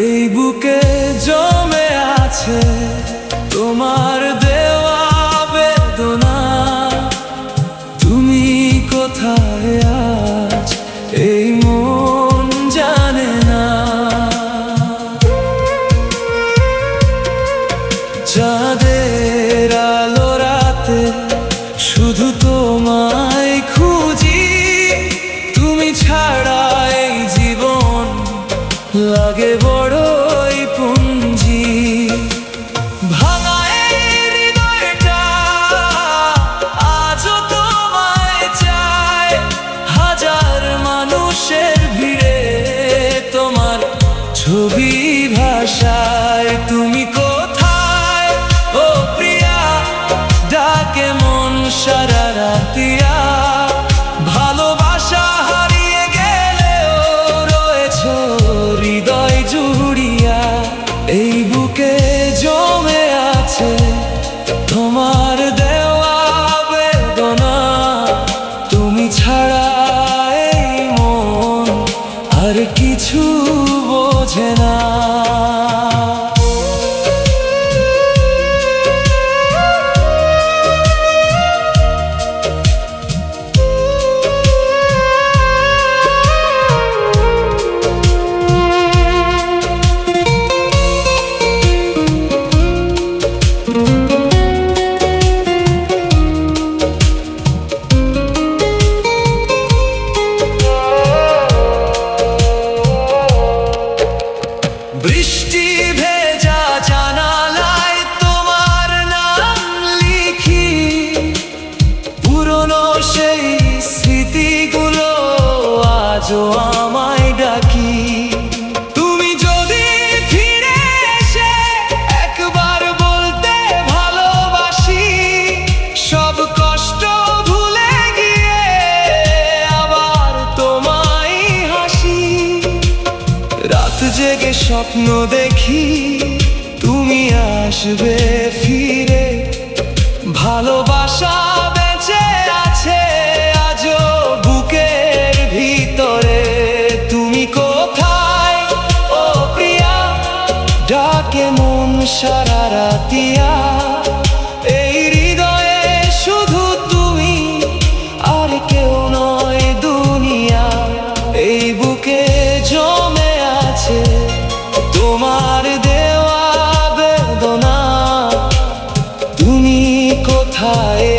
এই বুকে জমে আছে তোমার দেওয়া বেদনা। তুমি কোথায় আজ এই মন জানে না। চাঁদের আলো রাতে শুধু তোমায় খুঁজি। তুমি ছাড়া এই জীবন লাগে বড়ই পুঞ্জি। ভাঙা এই হৃদয়টা আজও তোমায় চায়। হাজার মানুষের ভিড়ে তোমার ছবি ভাষায়। তুমি কোথায় ও প্রিয়া, ডাকে মন সারা রাতিয়া। ভালোবাসা হারিয়ে গেলেও রয়েছো হৃদয় জুড়িয়া। এই বুকে জমে আছে তোমার দেওয়া বেদনা। তুমি ছাড়া এই মন আর কিছু বোঝে না। বৃষ্টি ভেজা জানালায় তোমার নাম লিখি। পুরনো সেই স্মৃতিগুলো আজও আমায় ডাকি। তুমি যদি ফিরে এসে একবার বলতে ভালোবাসি। সব কষ্ট ভুলে গিয়ে আবার তোমায় হাসি। রাত জেগে স্বপ্ন দেখি তুমি আসবে ফিরে। ভালোবাসা বেঁচে আছে আজও বুকের ভিতরে। তুমি কোথায় ও প্রিয়া, ডাকে মন সারা রাতিয়া। এই হৃদয়ে শুধু তুমি আর কেউ নয় দুনিয়া। এই বুকে জমে আছে তোমার দেওয়া বেদনা। তুমি কোথায়